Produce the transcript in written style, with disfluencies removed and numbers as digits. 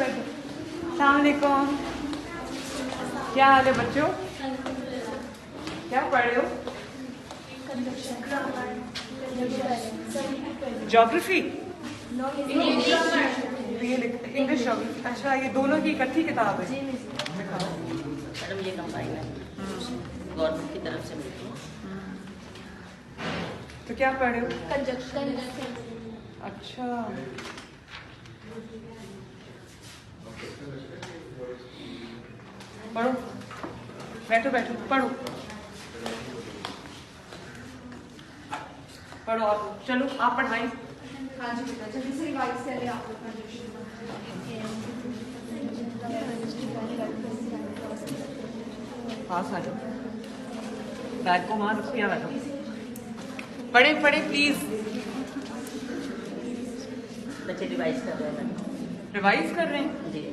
बैठो। अस्सलाम वालेकुम। क्या हाल है बच्चों? क्या पढ़ रहे हो? Geography, English geography. अच्छा, ये दोनों की इकट्ठी किताब है। मैडम ये कंबाइन है, गवर्नमेंट की तरफ से मिलती है। तो क्या पढ़ रहे हो? कंजक्शन। अच्छा, पढ़ो, बैठो बैठो, पढ़ो पढ़ो। आप चलो, आप पढ़ाई। हाँ जी बेटा, जल्दी से रिवाइज करें आप लोग कंजक्शन। पास आ जाओ, बैग को वहां रखो या बैठो। पढ़े पढ़े प्लीज। बच्चे रिवाइज कर रहे हैं। रिवाइज कर रहे हैं? जी।